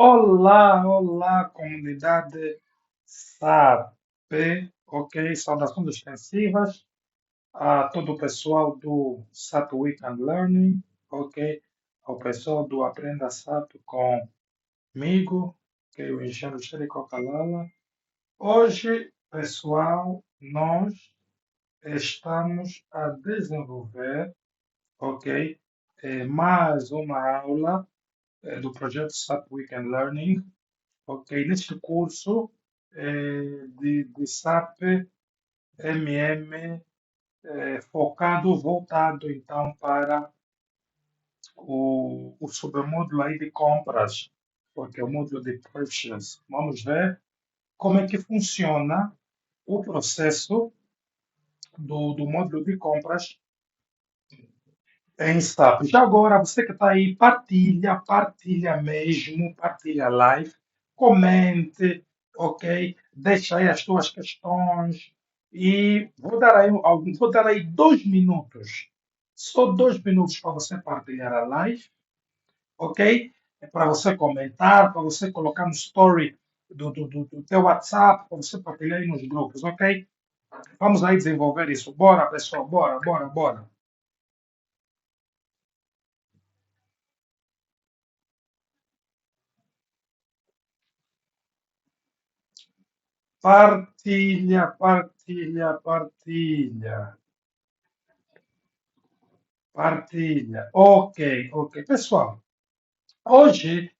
Olá, olá, comunidade SAP, ok? Saudações extensivas a todo o pessoal do SAP Weekend Learning, ok? Ao pessoal do Aprenda SAP comigo, que é o engenheiro Xerico Kalala. Hoje, pessoal, nós estamos a desenvolver, ok? Mais uma aula do projeto SAP Weekend Learning. Ok, neste curso de SAP MM, voltado então para o submódulo aí de compras, porque é o módulo de purchase. Vamos ver como é que funciona o processo do módulo de compras em SAP. Já agora, você que está aí, partilha mesmo, partilha a live, comente, ok? Deixa aí as tuas questões e vou dar aí 2 minutos, só 2 minutos para você partilhar a live, ok? É para você comentar, para você colocar no story do teu WhatsApp, para você partilhar aí nos grupos, ok? Vamos aí desenvolver isso. Bora, pessoal, bora, bora, bora. Partilha, partilha, partilha, partilha. Ok, ok. Pessoal, hoje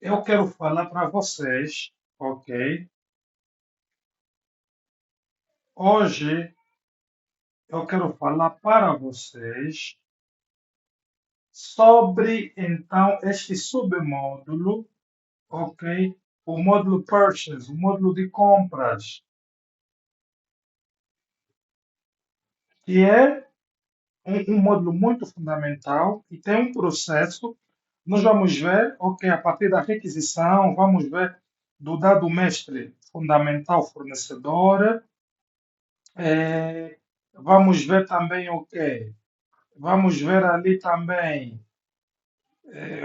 eu quero falar para vocês, ok? Hoje eu quero falar para vocês sobre, então, este submódulo, ok? O módulo Purchase, o módulo de compras, que é um módulo muito fundamental e tem um processo. Nós vamos ver, ok, a partir da requisição, vamos ver do dado mestre fundamental fornecedor, vamos ver também o quê? Vamos ver ali também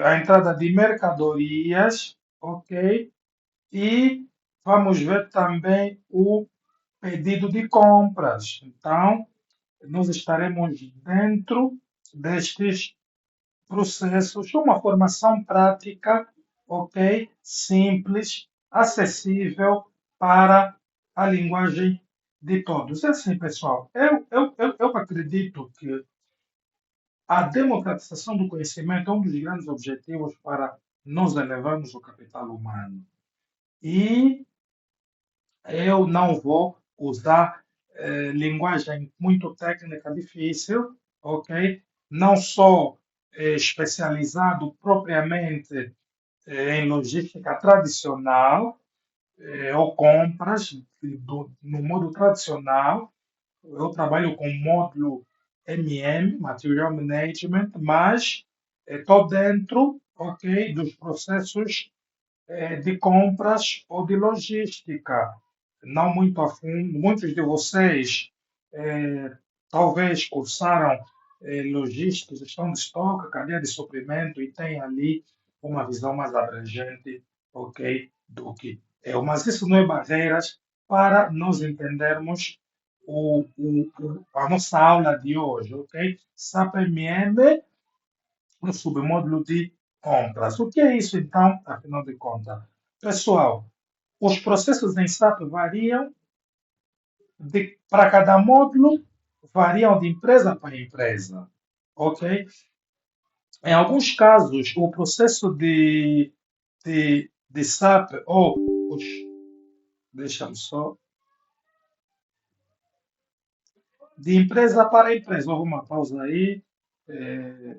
a entrada de mercadorias, ok? E vamos ver também o pedido de compras. Então, nós estaremos dentro destes processos, uma formação prática, ok? Simples, acessível para a linguagem de todos. É assim, pessoal, eu acredito que a democratização do conhecimento é um dos grandes objetivos para nós elevarmos o capital humano. E eu não vou usar linguagem muito técnica difícil, ok? Não sou especializado propriamente em logística tradicional ou compras no modo tradicional. Eu trabalho com módulo MM, Material Management, mas estou dentro, ok, dos processos de compras ou de logística. Não muito a fundo. Muitos de vocês talvez cursaram logística, gestão de estoque, cadeia de suprimento e têm ali uma visão mais abrangente, ok, do que eu. Mas isso não é barreiras para nós entendermos a nossa aula de hoje, ok? SAP MM no submódulo de compras. O que é isso, então, afinal de contas? Pessoal, os processos em SAP variam para cada módulo, variam de empresa para empresa, ok? Em alguns casos, o processo de SAP, deixa-me só, de empresa para empresa, houve uma pausa aí,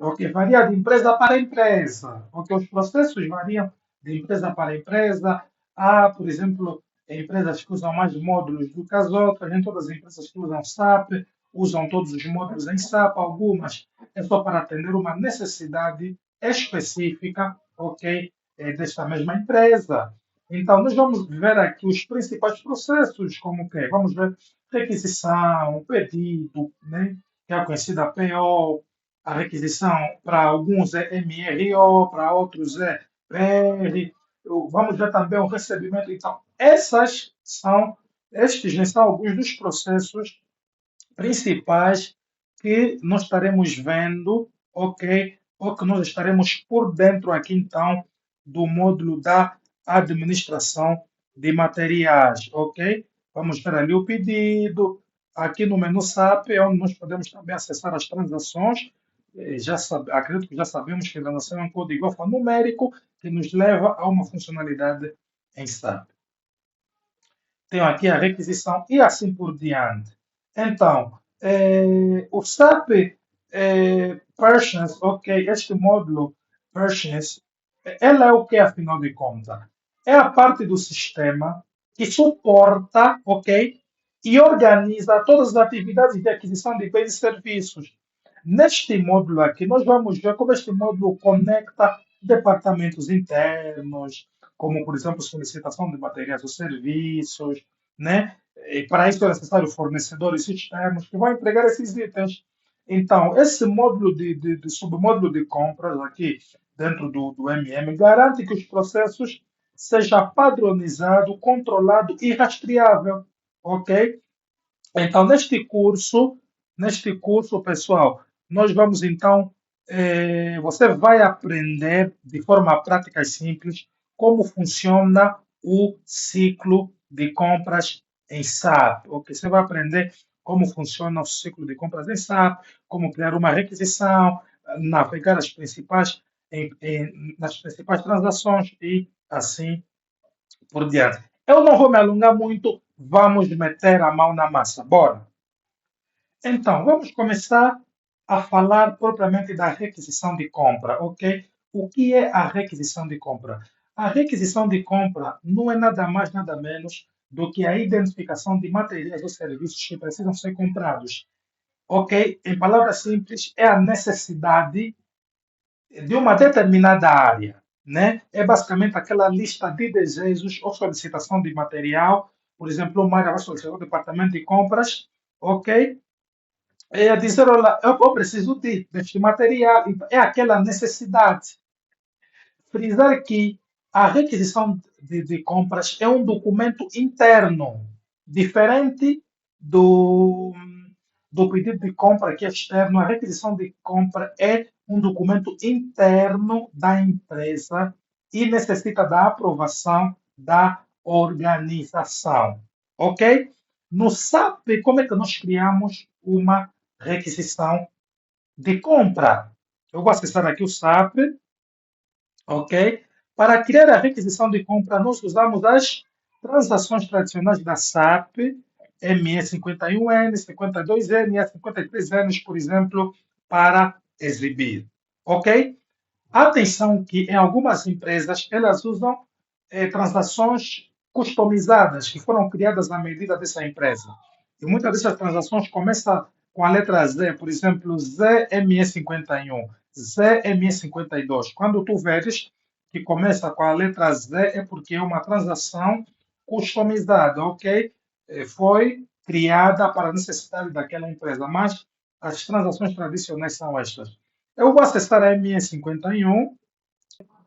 ok, varia de empresa para empresa, ok, os processos variam de empresa para empresa. Há, por exemplo, empresas que usam mais módulos do que as outras, nem todas as empresas que usam SAP usam todos os módulos em SAP, algumas é só para atender uma necessidade específica, ok, desta mesma empresa. Então, nós vamos ver aqui os principais processos, como que é? Vamos ver requisição, pedido, né? Que é a conhecida PO, a requisição para alguns é MRO, para outros é PR, vamos ver também o recebimento. Então, estes né, são alguns dos processos principais que nós estaremos vendo, ok? Ou que nós estaremos por dentro aqui, então, do módulo da administração de materiais, ok? Vamos ver ali o pedido. Aqui no menu SAP é onde nós podemos também acessar as transações. Acredito que já sabemos que a transação é um código alfanumérico que nos leva a uma funcionalidade em SAP. Tenho aqui a requisição e assim por diante. Então, o SAP Purchase, ok, este módulo Purchase, ela é o que, afinal de contas? É a parte do sistema que suporta, ok, e organiza todas as atividades de aquisição de bens e serviços. Neste módulo aqui, nós vamos ver como este módulo conecta departamentos internos, como, por exemplo, solicitação de materiais ou serviços, né? E para isso é necessário fornecedores externos que vão entregar esses itens. Então, esse módulo de submódulo de compras aqui dentro do MM garante que os processos seja padronizado, controlado e rastreável, ok? Então, neste curso, pessoal, nós vamos então, você vai aprender de forma prática e simples como funciona o ciclo de compras em SAP. Ok? Você vai aprender como funciona o ciclo de compras em SAP, como criar uma requisição, navegar nas principais transações e assim por diante. Eu não vou me alongar muito, vamos meter a mão na massa. Bora! Então, vamos começar a falar propriamente da requisição de compra, ok? O que é a requisição de compra? A requisição de compra não é nada mais, nada menos do que a identificação de materiais ou serviços que precisam ser comprados, ok? Em palavras simples, é a necessidade de uma determinada área, né? É basicamente aquela lista de desejos ou solicitação de material. Por exemplo, uma área vai solicitar o departamento de compras, ok? É dizer, olha, eu preciso deste material, então, é aquela necessidade. Frisar que a requisição de compras é um documento interno, diferente do pedido de compra que é externo. A requisição de compra é um documento interno da empresa e necessita da aprovação da organização. Ok? No SAP, como é que nós criamos uma requisição de compra? Eu vou acessar aqui o SAP, ok? Para criar a requisição de compra, nós usamos as transações tradicionais da SAP, ME51N, 52N e 53N, por exemplo, para exibir, ok? Atenção que em algumas empresas elas usam transações customizadas que foram criadas à medida dessa empresa. E muitas dessas transações começam com a letra Z, por exemplo, ZME51, ZME52. Quando tu veres que começa com a letra Z é porque é uma transação customizada, ok? Foi criada para a necessidade daquela empresa, mas as transações tradicionais são estas. Eu vou acessar a ME51,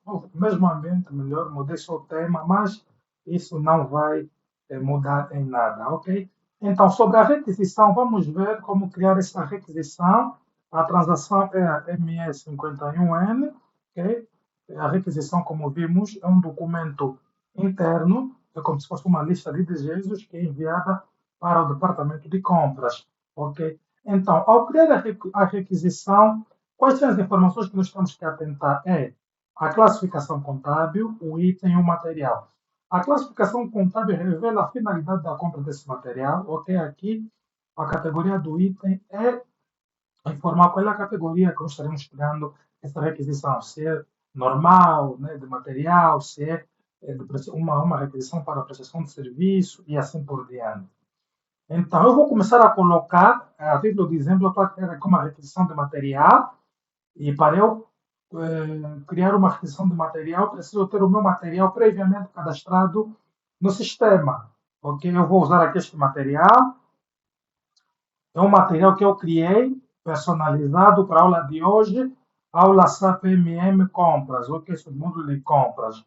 no mesmo ambiente, melhor, mudei só o tema, mas isso não vai mudar em nada, ok? Então, sobre a requisição, vamos ver como criar essa requisição. A transação é a ME51N, ok? A requisição, como vimos, é um documento interno, é como se fosse uma lista de desejos que é enviada para o departamento de compras, ok? Então, ao criar a requisição, quais são as informações que nós temos que atentar? A classificação contábil, o item e o material. A classificação contábil revela a finalidade da compra desse material, ok? Aqui, a categoria do item é informar qual é a categoria que nós estaremos criando essa requisição, se é normal, né, de material, se é uma requisição para prestação de serviço e assim por diante. Então, eu vou começar a colocar, a título de exemplo, eu estou a criar aqui uma requisição de material, e para eu criar uma requisição de material, preciso ter o meu material previamente cadastrado no sistema. Ok? Eu vou usar aqui este material. É um material que eu criei, personalizado para a aula de hoje. aula SAP MM compras, ok, submódulo de compras.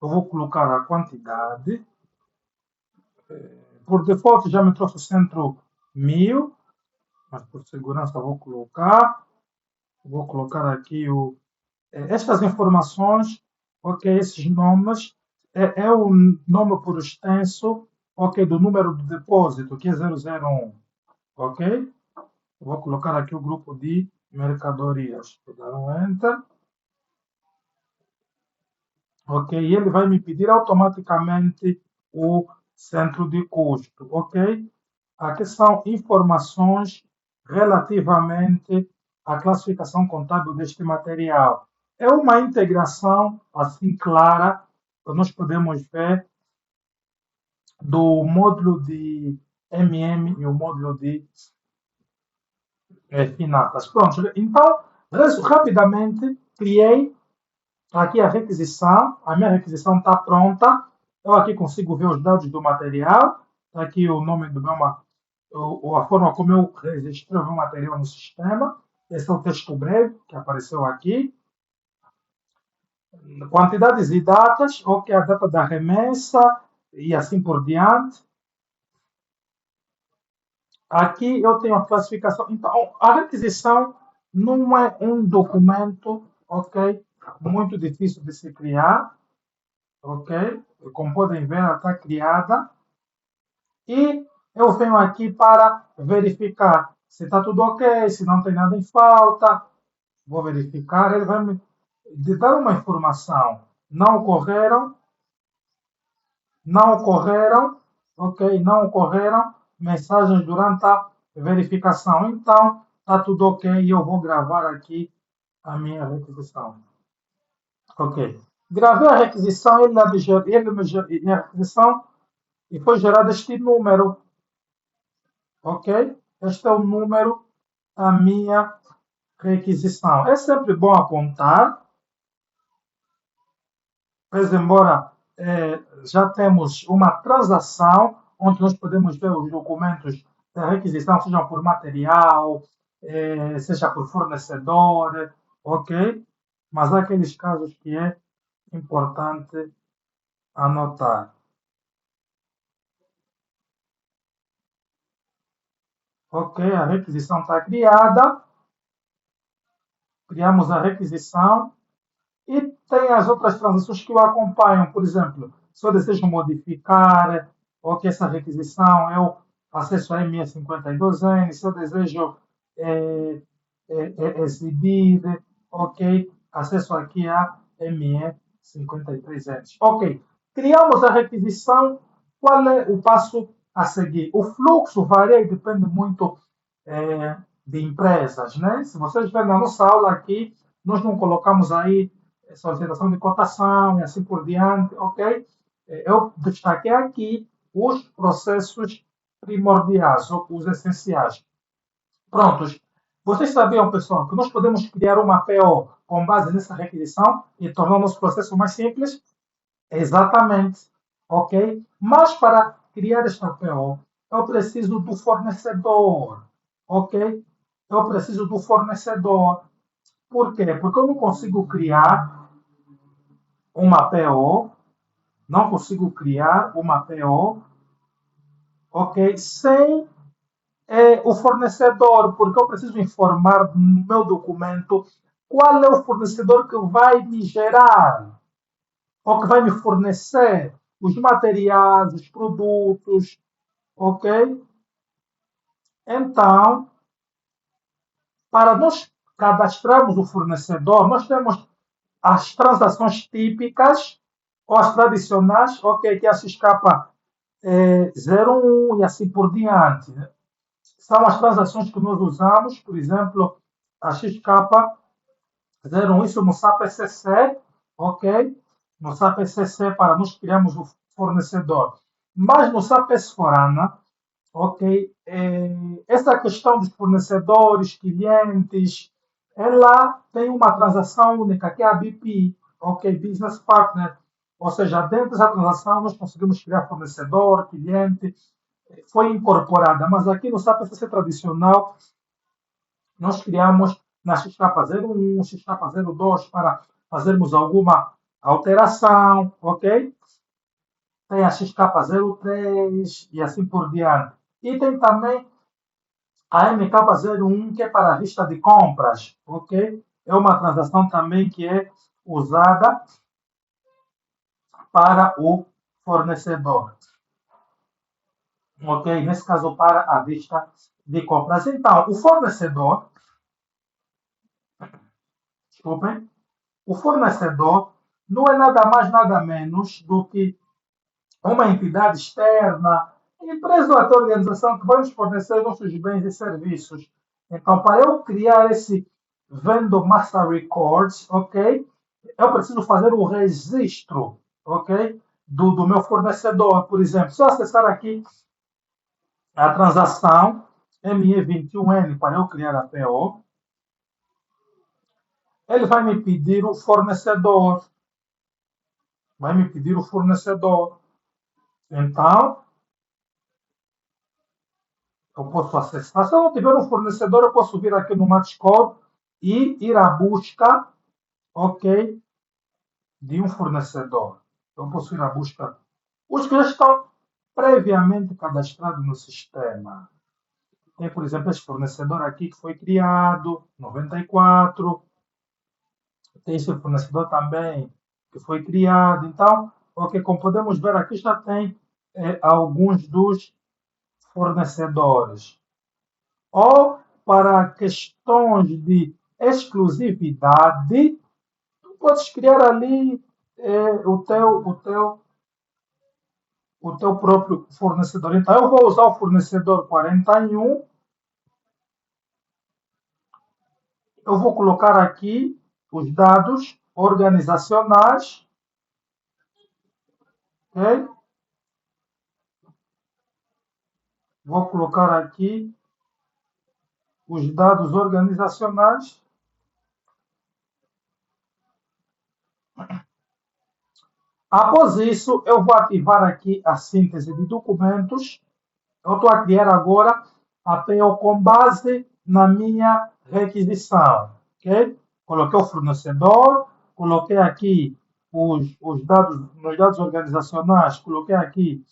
Eu vou colocar a quantidade. Por default já me trouxe o centro 1000, mas por segurança vou colocar aqui estas informações, ok, esses nomes, é o nome por extenso, ok, do número do depósito, que é 001, ok? Vou colocar aqui o grupo de mercadorias, vou dar um Enter, ok? E ele vai me pedir automaticamente o centro de custo, ok? Aqui são informações relativamente à classificação contábil deste material. É uma integração assim clara que nós podemos ver do módulo de MM e o módulo de finanças. Pronto, então, rapidamente, criei aqui a requisição, a minha requisição está pronta, eu aqui consigo ver os dados do material, está aqui o nome do meu, a forma como eu registrei o meu material no sistema, esse é o texto breve que apareceu aqui, quantidades e datas, ok, a data da remessa e assim por diante. Aqui eu tenho a classificação. Então, a requisição não é um documento, ok, muito difícil de se criar, ok? Como podem ver, ela está criada. E eu venho aqui para verificar se está tudo ok, se não tem nada em falta. Vou verificar, ele vai me dar uma informação. Não ocorreram, ok? Não ocorreram mensagens durante a verificação. Então, está tudo ok e eu vou gravar aqui a minha requisição. Ok. Gravei a requisição, ele me gerou a requisição e foi gerado este número, ok? Este é o número da minha requisição. É sempre bom apontar, pois embora já temos uma transação onde nós podemos ver os documentos da requisição, sejam por material, seja por fornecedor, ok? Mas há aqueles casos que é importante anotar. Ok, a requisição está criada, criamos a requisição e tem as outras transações que o acompanham. Por exemplo, se eu desejo modificar ok, essa requisição, eu acesso a ME52N, se eu desejo é, exibir, ok, acesso aqui a ME53N. Ok, criamos a requisição, qual é o passo a seguir? O fluxo varia e depende muito de empresas, né? Se vocês verem na nossa aula aqui, nós não colocamos aí solicitação de cotação e assim por diante, ok? Eu destaquei aqui os processos primordiais, os essenciais. Prontos. Vocês sabiam, pessoal, que nós podemos criar uma PO com base nessa requisição e tornar o nosso processo mais simples? Exatamente. Ok? Mas para criar esta PO, eu preciso do fornecedor. Ok? Eu preciso do fornecedor. Por quê? Porque eu não consigo criar uma PO, não consigo criar uma PO, ok? Sem o fornecedor, porque eu preciso informar no meu documento qual é o fornecedor que vai me gerar ou que vai me fornecer os materiais, os produtos, ok? Então, para nós cadastrarmos o fornecedor, nós temos as transações típicas ou as tradicionais, ok, que é a XK 01 e assim por diante. Né? São as transações que nós usamos, por exemplo, a XK 01, isso no SAP ECC, ok? No SAP ECC para nós criarmos o fornecedor. Mas no SAP S4HANA, ok, essa questão dos fornecedores, clientes, ela tem uma transação única, que é a BP, ok, Business Partner. Ou seja, dentro dessa transação nós conseguimos criar fornecedor, cliente, foi incorporada, mas aqui no SAP SC tradicional nós criamos na XK01, XK02 para fazermos alguma alteração, ok? Tem a XK03 e assim por diante. E tem também a MK01, que é para a vista de compras, ok? É uma transação também que é usada para o fornecedor, ok? Nesse caso, para a vista de compras. Então, o fornecedor, desculpem, o fornecedor não é nada mais, nada menos do que uma entidade externa, empresa ou até organização que vai nos fornecer nossos bens e serviços. Então, para eu criar esse Vendor Master Records, ok? Eu preciso fazer o registro, ok? Do meu fornecedor. Por exemplo, se eu acessar aqui a transação ME21N para eu criar a PO, ele vai me pedir o fornecedor. Vai me pedir o fornecedor. Então, eu posso acessar. Se eu não tiver um fornecedor, eu posso vir aqui no Matscore e ir à busca, ok, de um fornecedor. Eu posso ir à busca. Os que já estão previamente cadastrados no sistema. Tem, por exemplo, esse fornecedor aqui que foi criado, 94. Tem esse fornecedor também que foi criado. Então, ok, como podemos ver aqui, já tem alguns dos fornecedores. Ou para questões de exclusividade, tu podes criar ali o teu próprio fornecedor. Então, eu vou usar o fornecedor 41. Eu vou colocar aqui os dados organizacionais, ok? Vou colocar aqui os dados organizacionais. Após isso, eu vou ativar aqui a síntese de documentos. Eu estou a criar agora a PO com base na minha requisição. Ok? Coloquei o fornecedor, coloquei aqui os dados, nos dados organizacionais, coloquei aqui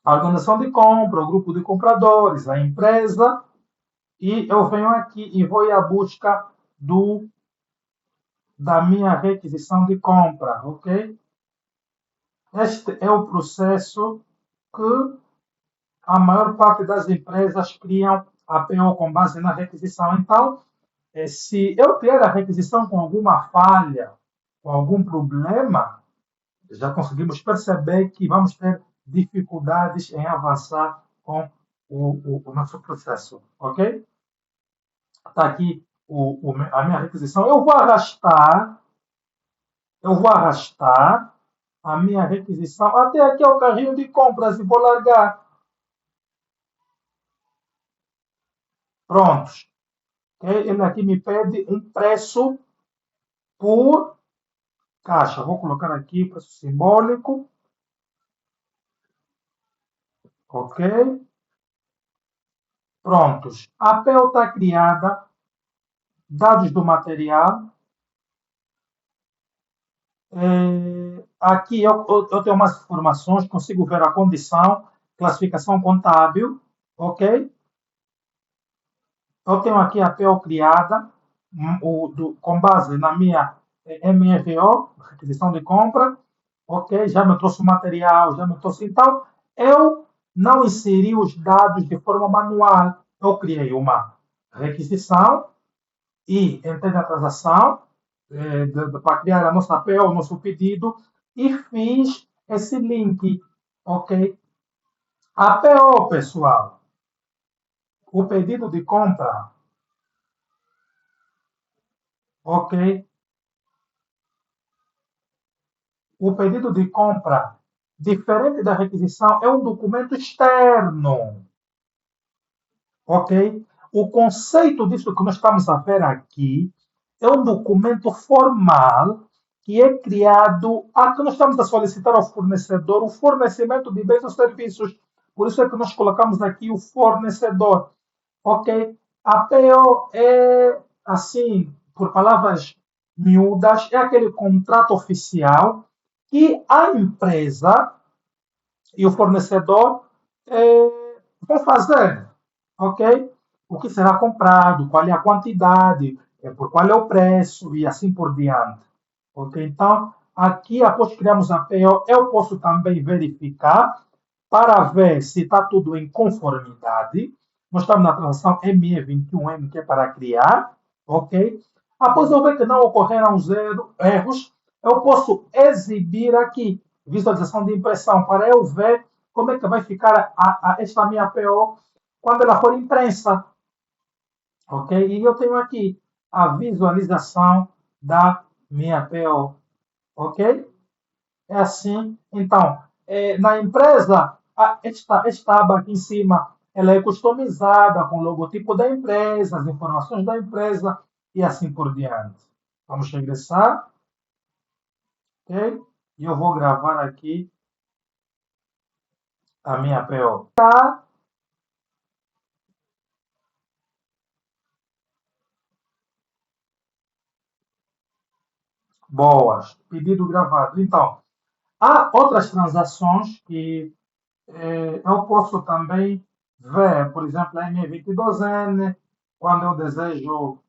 a organização de compra, o grupo de compradores, a empresa, e eu venho aqui e vou à busca da minha requisição de compra, ok? Este é o processo que a maior parte das empresas criam a PO com base na requisição. Então, se eu criar a requisição com alguma falha, com algum problema, já conseguimos perceber que vamos ter dificuldades em avançar com o nosso processo, ok? Está aqui a minha requisição. Eu vou arrastar a minha requisição até aqui ao carrinho de compras e vou largar. Prontos. Okay? Ele aqui me pede um preço por caixa. Vou colocar aqui o preço simbólico. Ok. Prontos. A PEL está criada. Dados do material. Aqui eu tenho mais informações. Consigo ver a condição. Classificação contábil. Ok. Eu tenho aqui a PEL criada. Com base na minha MRO, requisição de compra. Ok, já me trouxe o material, já me trouxe. Então, eu não inseri os dados de forma manual. Eu criei uma requisição e entrei na transação para criar a nossa PO, o nosso pedido, e fiz esse link. Ok? A PO, pessoal, o pedido de compra, ok? O pedido de compra, diferente da requisição, é um documento externo. Ok? O conceito disso que nós estamos a ver aqui é um documento formal que é criado a que nós estamos a solicitar ao fornecedor o fornecimento de bens ou serviços. Por isso é que nós colocamos aqui o fornecedor. Ok? A PO assim, por palavras miúdas, é aquele contrato oficial que a empresa e o fornecedor vão fazer, ok? O que será comprado, qual é a quantidade, por qual é o preço e assim por diante, ok? Então, aqui, após criarmos a PO, eu posso também verificar para ver se está tudo em conformidade. Nós estamos na transação ME21M, que é para criar, ok? Após eu ver que não ocorreram erros, eu posso exibir aqui visualização de impressão para eu ver como é que vai ficar esta minha PO quando ela for impressa, ok? E eu tenho aqui a visualização da minha PO, ok? É assim. Então, na empresa, esta aba aqui em cima, ela é customizada com o logotipo da empresa, as informações da empresa e assim por diante. Vamos regressar, ok? E eu vou gravar aqui a minha PO. Boas. Pedido gravado. Então, há outras transações que eu posso também ver, por exemplo, a M22N, quando eu desejo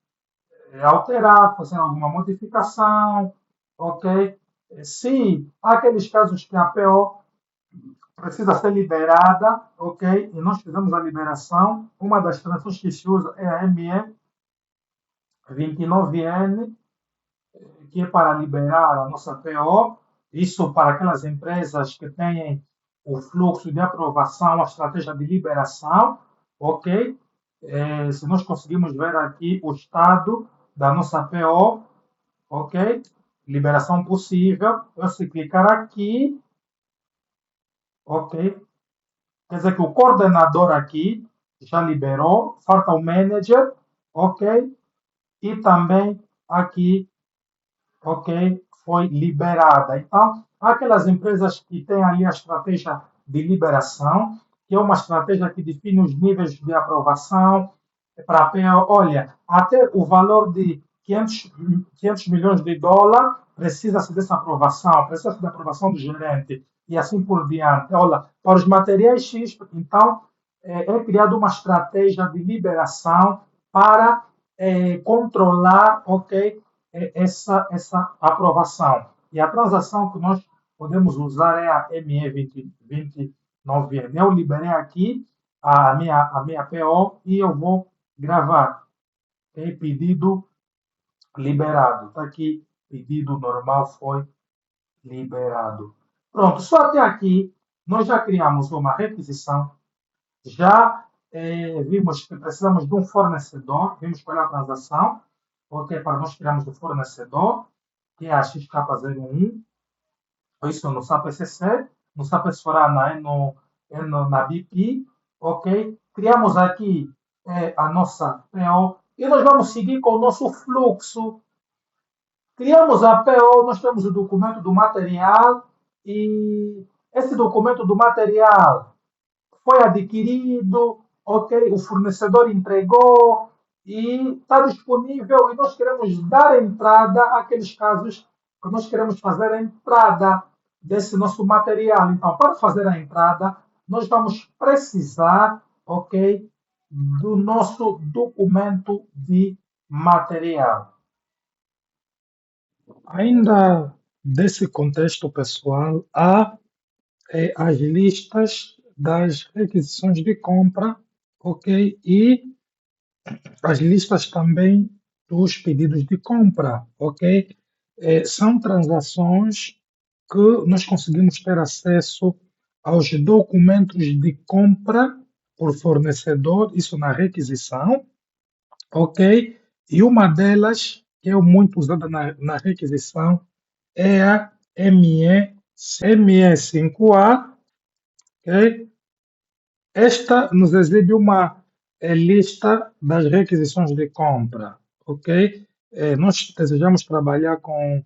alterar, fazer alguma modificação, ok? Se há aqueles casos que a PO precisa ser liberada, ok? E nós fizemos a liberação, uma das transações que se usa é a ME29N, que é para liberar a nossa PO, isso para aquelas empresas que têm o fluxo de aprovação, a estratégia de liberação, ok? Se nós conseguimos ver aqui o estado da nossa PO, ok? Liberação possível. Eu se clicar aqui, ok? Quer dizer que o coordenador aqui já liberou, falta o manager, ok? E também aqui, ok? Foi liberada. Então, aquelas empresas que têm ali a estratégia de liberação, que é uma estratégia que define os níveis de aprovação para a PO, olha, até o valor de 500 milhões de dólares precisa-se dessa aprovação, precisa-se da aprovação do gerente e assim por diante. Olha, para os materiais X, então, é criada uma estratégia de liberação para controlar, ok, essa aprovação. E a transação que nós podemos usar é a ME29N. Eu liberei aqui a minha PO e eu vou gravar. Okay? Pedido liberado. Está aqui, pedido normal foi liberado. Pronto, só até aqui nós já criamos uma requisição, já vimos que precisamos de um fornecedor, vimos qual é a transação, ok, para nós criarmos o fornecedor, que é a XK01, isso no SAP ECC, no SAP S4HANA na BP, ok? Criamos aqui a nossa PO e nós vamos seguir com o nosso fluxo. Criamos a PO, nós temos o documento do material e esse documento do material foi adquirido, ok? O fornecedor entregou e está disponível e nós queremos dar entrada àqueles casos que nós queremos fazer a entrada desse nosso material. Então, para fazer a entrada, nós vamos precisar, ok, do nosso documento de material. Ainda desse contexto pessoal, há as listas das requisições de compra, ok? E as listas também dos pedidos de compra, ok? São transações que nós conseguimos ter acesso aos documentos de compra por fornecedor, isso na requisição, ok? E uma delas, que é muito usada na requisição, é a ME5A, ok? Esta nos exibe uma lista das requisições de compra, ok? Nós desejamos trabalhar com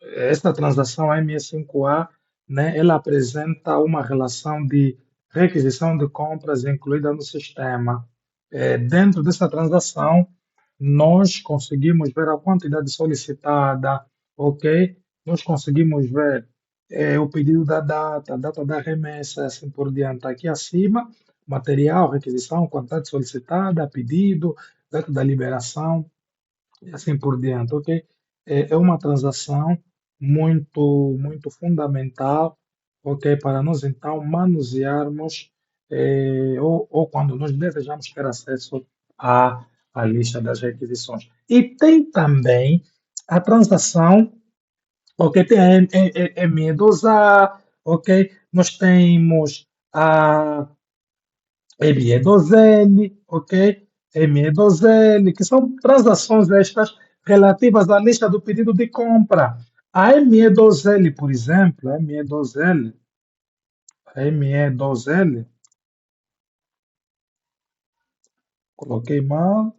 esta transação ME5A, né? Ela apresenta uma relação de requisição de compras incluída no sistema. Dentro dessa transação, nós conseguimos ver a quantidade solicitada, ok? Nós conseguimos ver o pedido da data, a data da remessa, assim por diante. Aqui acima, material, requisição, quantidade solicitada, pedido, data da liberação e assim por diante, ok? É uma transação muito fundamental, ok? Para nós então manusearmos ou quando nós desejamos ter acesso à lista das requisições. E tem também a transação, ok? Tem a ME2A, ok? Nós temos a ME2L, ok? ME2L, que são transações extras relativas à lista do pedido de compra. A ME2L, por exemplo, a ME2L, coloquei mal.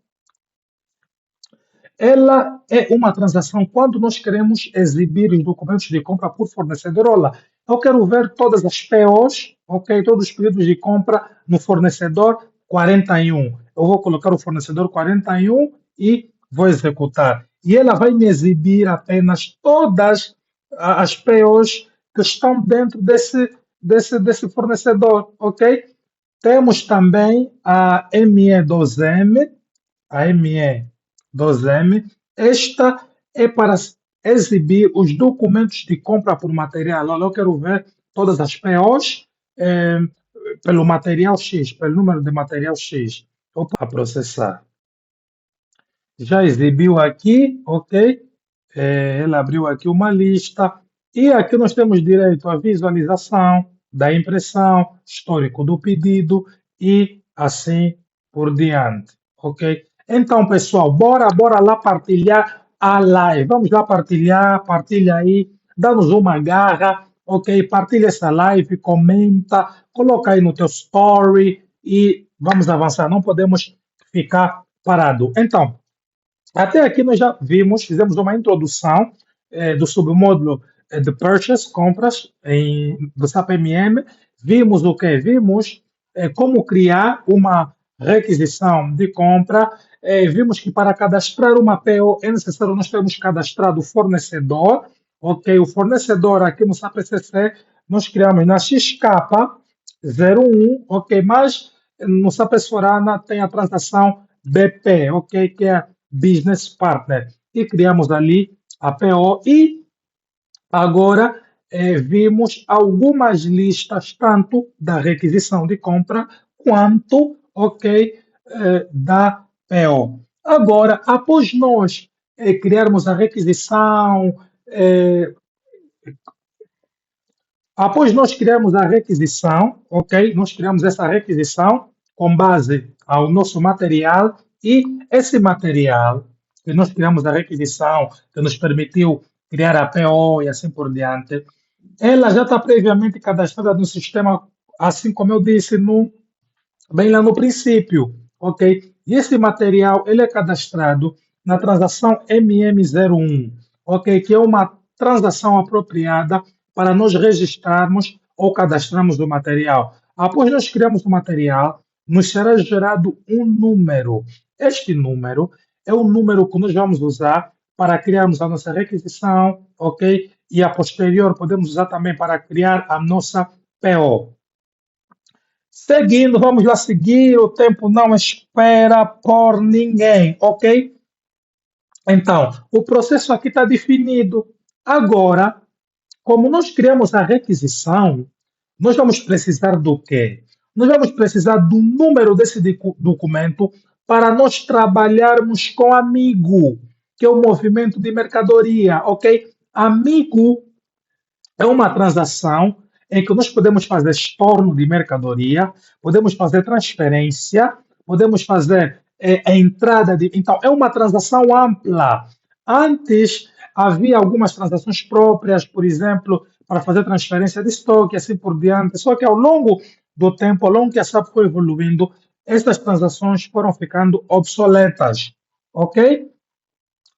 Ela é uma transação quando nós queremos exibir os documentos de compra por fornecedor. Olha, eu quero ver todas as POs, ok? Todos os pedidos de compra no fornecedor 41. Eu vou colocar o fornecedor 41 e vou executar. E ela vai me exibir apenas todas as POs que estão dentro desse fornecedor, ok? Temos também a ME2M, a ME2M. Esta é para exibir os documentos de compra por material. Olha, eu quero ver todas as POs eh, pelo material X, pelo número de material X. A processar. Já exibiu aqui, ok? Ela abriu aqui uma lista. E aqui nós temos direito à visualização da impressão, histórico do pedido e assim por diante, ok? Então, pessoal, bora lá partilhar a live. Vamos lá partilhar, partilha aí, dá-nos uma garra, ok? Partilha essa live, comenta, coloca aí no teu story e vamos avançar. Não podemos ficar parado. Então, até aqui nós já vimos, fizemos uma introdução do submódulo de Purchase, compras, do SAP MM. Vimos o que? Vimos como criar uma requisição de compra. Vimos que para cadastrar uma PO é necessário nós termos cadastrado o fornecedor. Ok, o fornecedor aqui no SAP CC nós criamos na XK01, ok, mas no SAP S/4HANA tem a transação BP, ok, que é Business Partner. E criamos ali a PO e agora vimos algumas listas, tanto da requisição de compra quanto, ok, da PO. Agora, após nós criarmos a requisição, eh, após nós criarmos a requisição, ok? Nós criamos essa requisição com base ao nosso material e esse material que nós criamos a requisição, que nos permitiu criar a PO e assim por diante, ela já está previamente cadastrada no sistema, assim como eu disse bem lá no princípio, ok? E esse material ele é cadastrado na transação MM01, ok? Que é uma transação apropriada para nós registrarmos ou cadastrarmos o material. Após nós criarmos o material, nos será gerado um número. Este número é o número que nós vamos usar para criarmos a nossa requisição, ok? E a posterior podemos usar também para criar a nossa PO. Seguindo, vamos lá seguir. O tempo não espera por ninguém, ok? Então, o processo aqui está definido. Agora, como nós criamos a requisição, nós vamos precisar do quê? Nós vamos precisar do número desse documento para nós trabalharmos com amigo, que é o movimento de mercadoria, ok? Amigo é uma transação em que nós podemos fazer estorno de mercadoria, podemos fazer transferência, podemos fazer a entrada de. Então, é uma transação ampla. Antes havia algumas transações próprias, por exemplo, para fazer transferência de estoque, assim por diante. Só que ao longo do tempo, ao longo que a SAP foi evoluindo, essas transações foram ficando obsoletas, ok?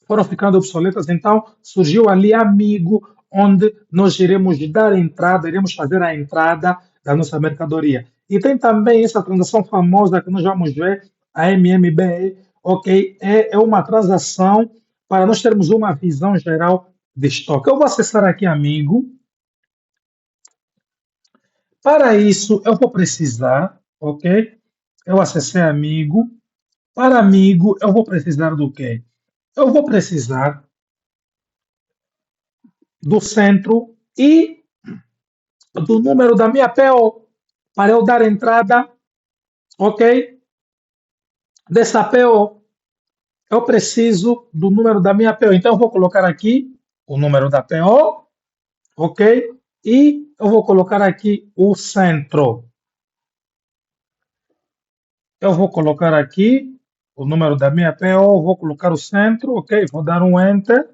Foram ficando obsoletas, então surgiu ali Amigo, onde nós iremos dar entrada, iremos fazer a entrada da nossa mercadoria. E tem também essa transação famosa que nós vamos ver, a MMBE, ok? É uma transação para nós termos uma visão geral de estoque. Eu vou acessar aqui amigo. Para isso, eu vou precisar, ok? Eu acessei amigo. Para amigo, eu vou precisar do quê? Eu vou precisar do centro e do número da minha PO para eu dar entrada, ok? Dessa PO. Eu preciso do número da minha PO. Então, eu vou colocar aqui o número da PO, ok? E eu vou colocar aqui o centro. Eu vou colocar aqui o número da minha PO, vou colocar o centro, ok? Vou dar um Enter.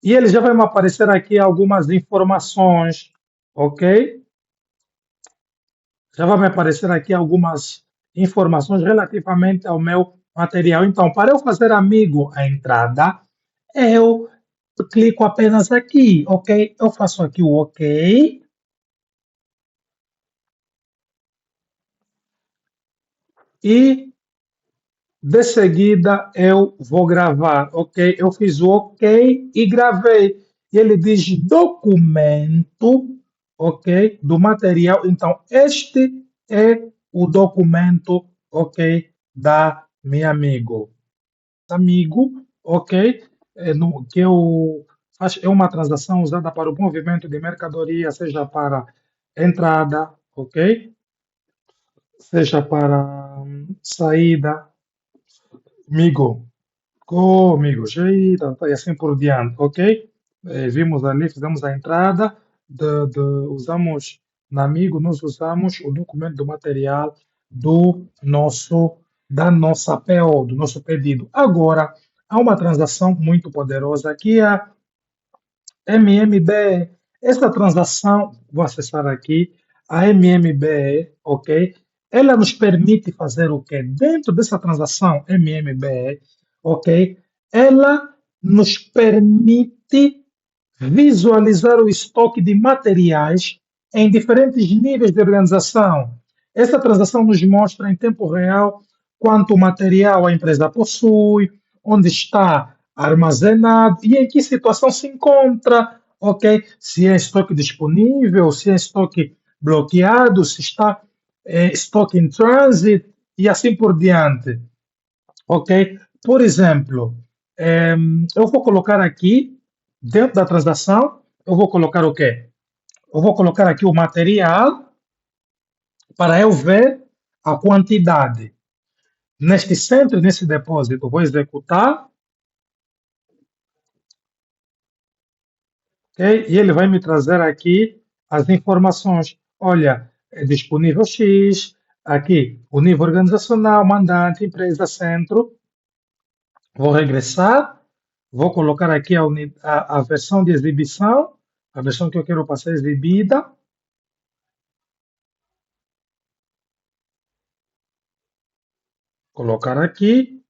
E ele já vai me aparecer aqui algumas informações, ok? Já vai me aparecer aqui algumas informações relativamente ao meu material. Então, para eu fazer amigo a entrada, eu clico apenas aqui, ok? Eu faço aqui o ok. E de seguida eu vou gravar, ok? Eu fiz o ok e gravei. E ele diz documento, ok? Do material. Então, este é o documento, ok? Da minha amigo. Amigo, ok? Que eu faço, é uma transação usada para o movimento de mercadoria, seja para entrada, ok? Seja para saída, amigo, comigo, jeito, e assim por diante, ok? Vimos ali, fizemos a entrada, usamos na Amigo, nós usamos o documento do material do nosso, da nossa PO, do nosso pedido. Agora, há uma transação muito poderosa aqui, a MMBE. Essa transação, vou acessar aqui, a MMBE, ok? Ela nos permite fazer o quê? Dentro dessa transação MMBE, ok? Ela nos permite visualizar o estoque de materiais em diferentes níveis de organização. Essa transação nos mostra em tempo real quanto material a empresa possui, onde está armazenado e em que situação se encontra, ok? Se é estoque disponível, se é estoque bloqueado, se está estoque in transit e assim por diante, ok? Por exemplo, eu vou colocar aqui, dentro da transação, eu vou colocar o quê? Eu vou colocar aqui o material para eu ver a quantidade. Neste centro, nesse depósito, vou executar, ok? E ele vai me trazer aqui as informações. Olha, é disponível X, aqui o nível organizacional, mandante, empresa, centro. Vou regressar, vou colocar aqui a versão de exibição, a versão que eu quero passar exibida. Colocar aqui,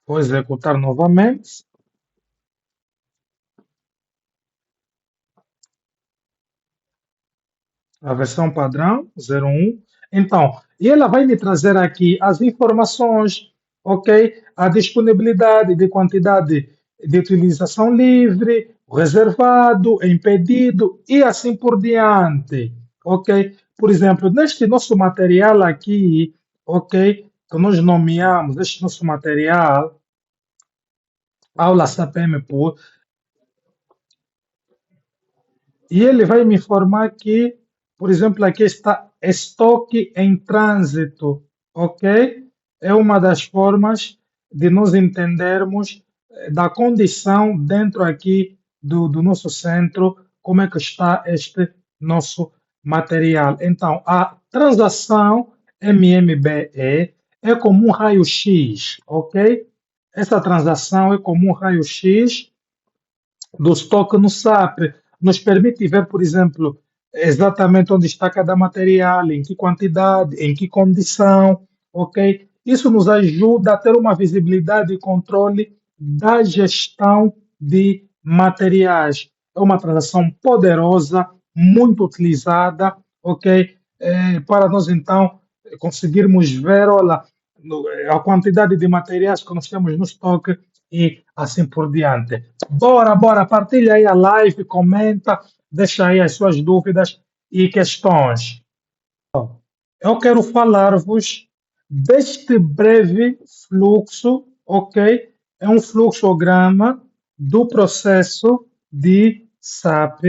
vou executar novamente. A versão padrão 01. Então, e ela vai me trazer aqui as informações, ok? A disponibilidade de quantidade de utilização livre, reservado, impedido e assim por diante, ok? Por exemplo, neste nosso material aqui, ok? Que nós nomeamos este nosso material, aula SAPM Pool, e ele vai me informar que, por exemplo, aqui está estoque em trânsito, ok? É uma das formas de nós entendermos da condição dentro aqui do nosso centro, como é que está este nosso material. Então, a transação MMBE é como um raio-x, ok? Essa transação é como um raio-x do estoque no SAP. Nos permite ver, por exemplo, exatamente onde está cada material, em que quantidade, em que condição, ok? Isso nos ajuda a ter uma visibilidade e controle da gestão de materiais. É uma transação poderosa, muito utilizada, ok? Para nós, então, conseguirmos ver, olha, a quantidade de materiais que nós temos no estoque e assim por diante. Bora, partilha aí a live, comenta, deixa aí as suas dúvidas e questões. Eu quero falar-vos deste breve fluxo, ok? É um fluxograma do processo de SAP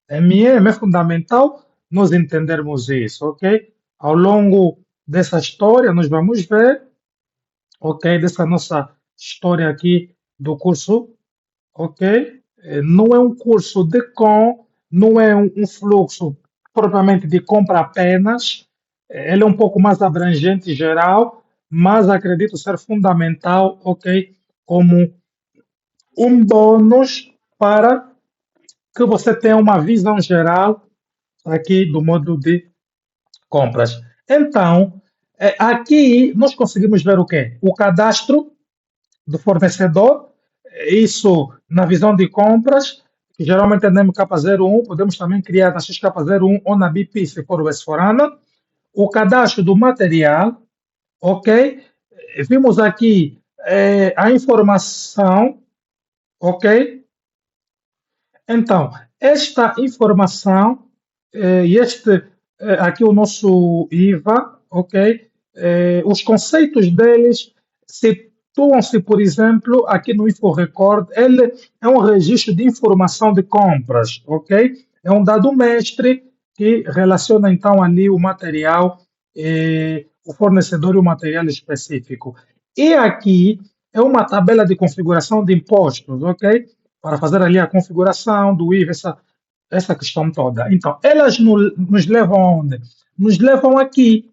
MM. É fundamental nós entendermos isso, ok? Ao longo dessa história, nós vamos ver, ok? Dessa nossa história aqui do curso, ok? Não é um curso de com, não é um fluxo propriamente de compra apenas, ele é um pouco mais abrangente e geral, mas acredito ser fundamental, ok? Como um bônus para que você tenha uma visão geral aqui do modo de compras. Então, aqui nós conseguimos ver o quê? O cadastro do fornecedor, isso na visão de compras, que geralmente é na MK01, podemos também criar na XK01 ou na BP, se for o S4ANA. O cadastro do material, ok? Vimos aqui a informação, ok? Então, esta informação e aqui o nosso IVA, ok? Os conceitos deles situam-se, por exemplo, aqui no InfoRecord, ele é um registro de informação de compras, ok? É um dado mestre que relaciona então ali o material, o fornecedor e o material específico. E aqui é uma tabela de configuração de impostos, ok? Para fazer ali a configuração do IVA, essa questão toda. Então, elas nos levam aonde? Nos levam aqui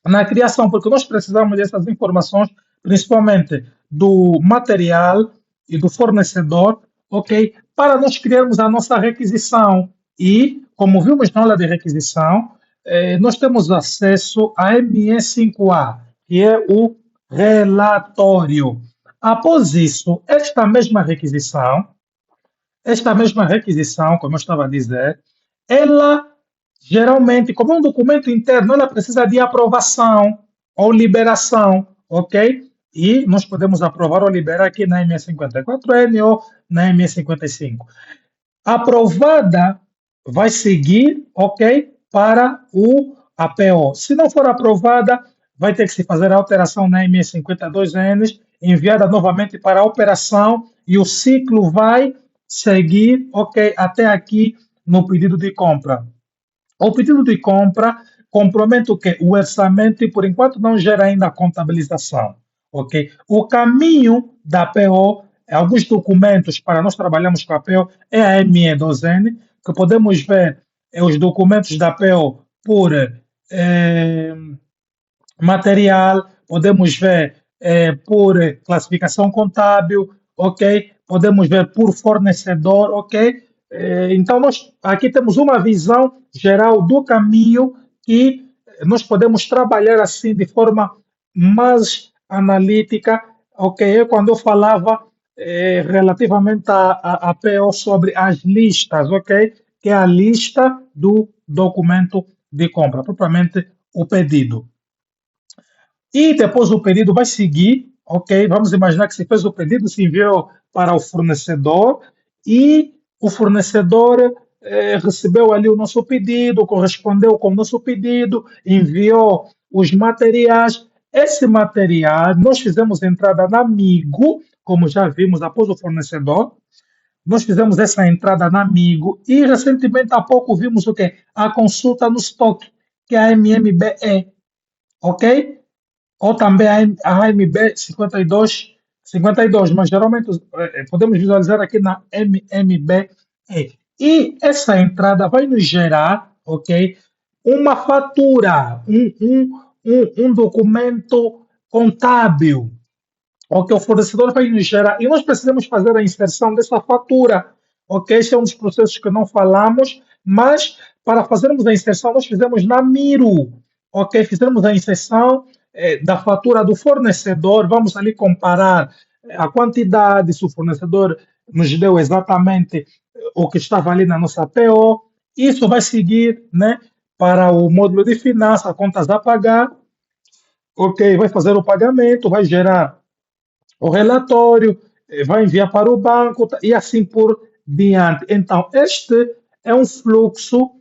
na criação, porque nós precisamos dessas informações, principalmente do material e do fornecedor, ok? Para nós criarmos a nossa requisição. E, como vimos na aula de requisição, nós temos acesso a ME5A, que é o relatório. Após isso, esta mesma requisição, como eu estava a dizer, ela geralmente, como é um documento interno, ela precisa de aprovação ou liberação, ok? E nós podemos aprovar ou liberar aqui na ME54N ou na ME55. Aprovada vai seguir, ok? Para o APO. Se não for aprovada, vai ter que se fazer a alteração na ME52N, enviada novamente para a operação e o ciclo vai seguir, ok? Até aqui no pedido de compra. O pedido de compra compromete o quê? O orçamento e, por enquanto, não gera ainda a contabilização. Ok? O caminho da APO, alguns documentos para nós trabalharmos com a APO, é a ME2N, que podemos ver os documentos da APO por material, podemos ver por classificação contábil, ok? Podemos ver por fornecedor, ok? Então, nós aqui temos uma visão geral do caminho que nós podemos trabalhar assim de forma mais analítica, ok? Quando eu falava relativamente a PO sobre as listas, ok? Que é a lista do documento de compra, propriamente o pedido. E depois o pedido vai seguir, ok? Vamos imaginar que se fez o pedido, se enviou para o fornecedor e o fornecedor recebeu ali o nosso pedido, correspondeu com o nosso pedido, enviou os materiais. Esse material nós fizemos entrada na Amigo, como já vimos após o fornecedor. Nós fizemos essa entrada na Amigo e recentemente há pouco vimos o quê? A consulta no estoque, que é a MMBE, ok? Ou também a AMB 52, mas geralmente podemos visualizar aqui na MMB. E essa entrada vai nos gerar, ok, uma fatura, um documento contábil, ok, o fornecedor vai nos gerar, e nós precisamos fazer a inserção dessa fatura, ok? Esse é um dos processos que não falamos, mas para fazermos a inserção, nós fizemos na Miro, ok? Fizemos a inserção da fatura do fornecedor, vamos ali comparar a quantidade, se o fornecedor nos deu exatamente o que estava ali na nossa PO, isso vai seguir, né, para o módulo de finanças, contas a pagar, ok, vai fazer o pagamento, vai gerar o relatório, vai enviar para o banco e assim por diante. Então, este é um fluxo,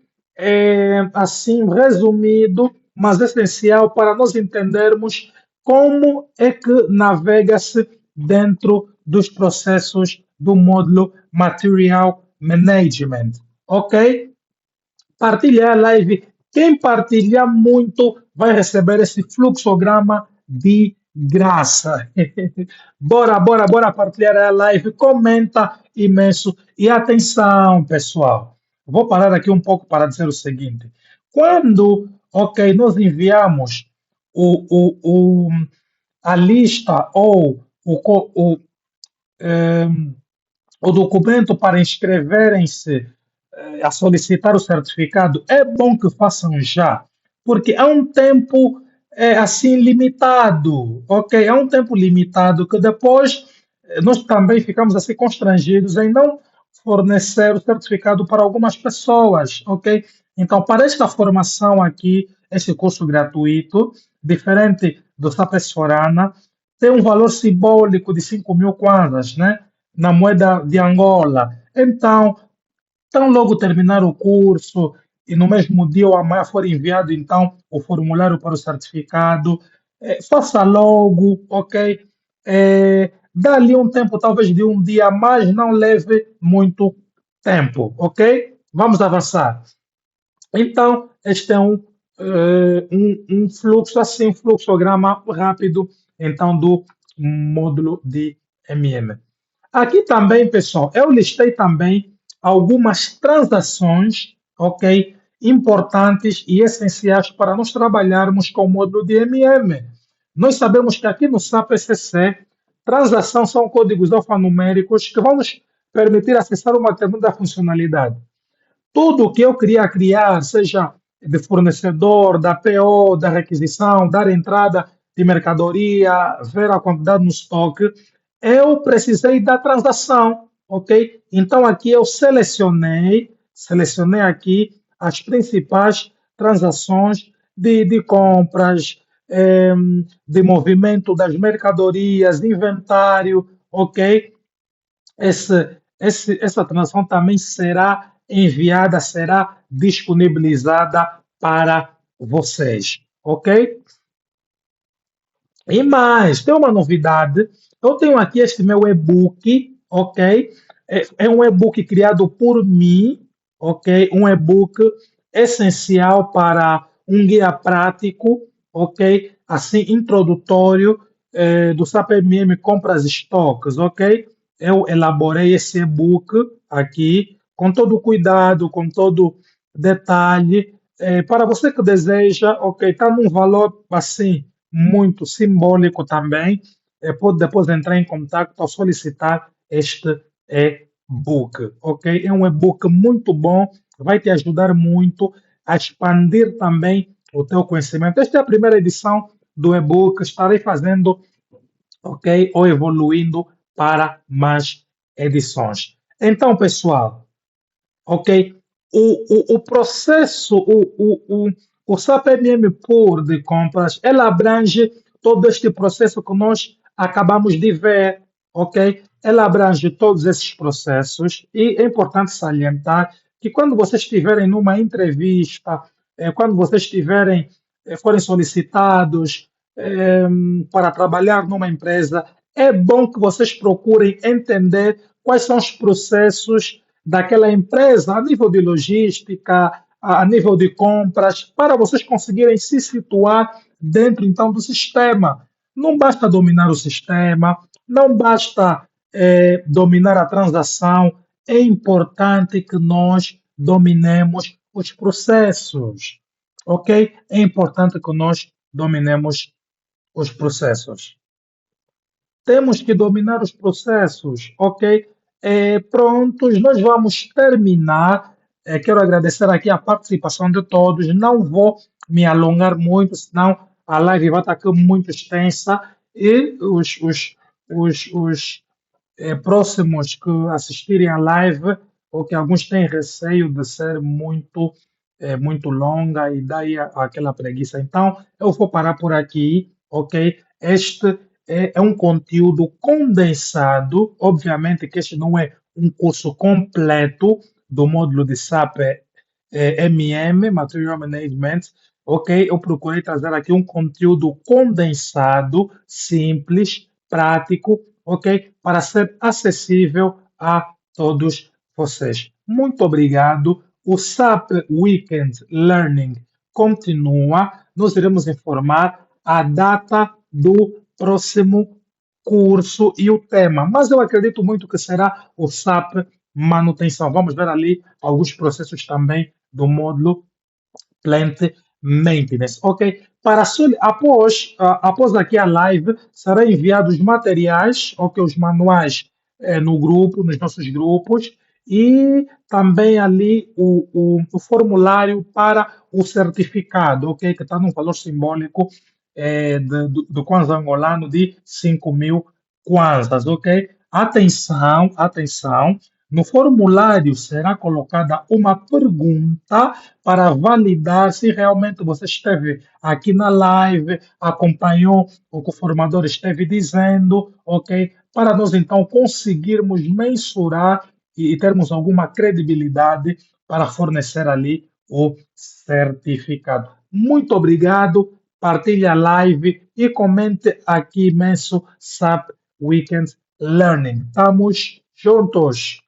assim, resumido, mas essencial para nós entendermos como é que navega-se dentro dos processos do módulo Material Management. Ok? Partilhar a live. Quem partilhar muito vai receber esse fluxograma de graça. Bora partilhar a live. Comenta imenso. E atenção, pessoal. Vou parar aqui um pouco para dizer o seguinte. Quando, ok, nós enviamos o, o, o, a lista ou eh, o documento para inscreverem-se a solicitar o certificado, é bom que façam já, porque há um tempo assim limitado, ok? Há um tempo limitado que depois nós também ficamos assim constrangidos em não fornecer o certificado para algumas pessoas, ok? Então, para esta formação aqui, esse curso gratuito, diferente do SAP S4HANA, tem um valor simbólico de 5.000 kwanzas, né? Na moeda de Angola. Então, tão logo terminar o curso e no mesmo dia ou amanhã for enviado, então, o formulário para o certificado, faça logo, ok? Dá ali um tempo, talvez de um dia a mais, não leve muito tempo, ok? Vamos avançar. Então, este é um fluxo, assim, um fluxograma rápido, então, do módulo de MM. Aqui também, pessoal, eu listei também algumas transações, ok, importantes e essenciais para nós trabalharmos com o módulo de MM. Nós sabemos que aqui no SAP ECC, transação são códigos alfanuméricos que vão nos permitir acessar uma determinada funcionalidade. Tudo que eu queria criar, seja de fornecedor, da PO, da requisição, dar entrada de mercadoria, ver a quantidade no estoque, eu precisei da transação, ok? Então aqui eu selecionei aqui as principais transações de compras, de movimento das mercadorias, de inventário, ok? Essa transação também será enviada, será disponibilizada para vocês, ok? E mais, tem uma novidade. Eu tenho aqui este meu e-book, ok? É um e-book criado por mim, ok? Um e-book essencial para um guia prático, ok? Assim, introdutório do SAP MM Compras Estoques, ok? Eu elaborei esse e-book aqui com todo cuidado, com todo detalhe. Para você que deseja, ok? Está num valor assim muito simbólico também. Pode depois entrar em contato ou solicitar este e-book, ok? É um e-book muito bom, vai te ajudar muito a expandir também o teu conhecimento. Esta é a primeira edição do e-book, estarei fazendo, ok? Ou evoluindo para mais edições. Então, pessoal, ok? O processo, o SAP MM Pur de compras, ela abrange todo este processo que nós acabamos de ver, ok? Ela abrange todos esses processos e é importante salientar que quando vocês estiverem numa entrevista, quando vocês estiverem, forem solicitados para trabalhar numa empresa, é bom que vocês procurem entender quais são os processos daquela empresa a nível de logística, a nível de compras, para vocês conseguirem se situar dentro então do sistema. Não basta dominar o sistema, não basta dominar a transação, é importante que nós dominemos os processos, ok? É importante que nós dominemos os processos. Temos que dominar os processos, ok? Prontos, nós vamos terminar. Quero agradecer aqui a participação de todos. Não vou me alongar muito, senão a live vai estar aqui muito extensa e os próximos que assistirem à live, ou que alguns têm receio de ser muito longa e daí aquela preguiça. Então, eu vou parar por aqui, ok? Este é um conteúdo condensado, obviamente que este não é um curso completo do módulo de SAP MM, Material Management, ok? Eu procurei trazer aqui um conteúdo condensado, simples, prático, ok? Para ser acessível a todos vocês. Muito obrigado. O SAP Weekend Learning continua. Nós iremos informar a data do próximo curso e o tema, mas eu acredito muito que será o SAP manutenção. Vamos ver ali alguns processos também do módulo Plant Maintenance, ok? Após aqui a live, serão enviados materiais, ok? Os manuais no grupo, nos nossos grupos, e também ali o formulário para o certificado, ok? Que está num valor simbólico do Kwanza angolano de 5.000 kwanzas, ok? Atenção, atenção. No formulário será colocada uma pergunta para validar se realmente você esteve aqui na live, acompanhou o que o formador esteve dizendo, ok? Para nós então conseguirmos mensurar e termos alguma credibilidade para fornecer ali o certificado. Muito obrigado, partilhe a live e comente aqui imenso SAP Weekend Learning. Estamos juntos.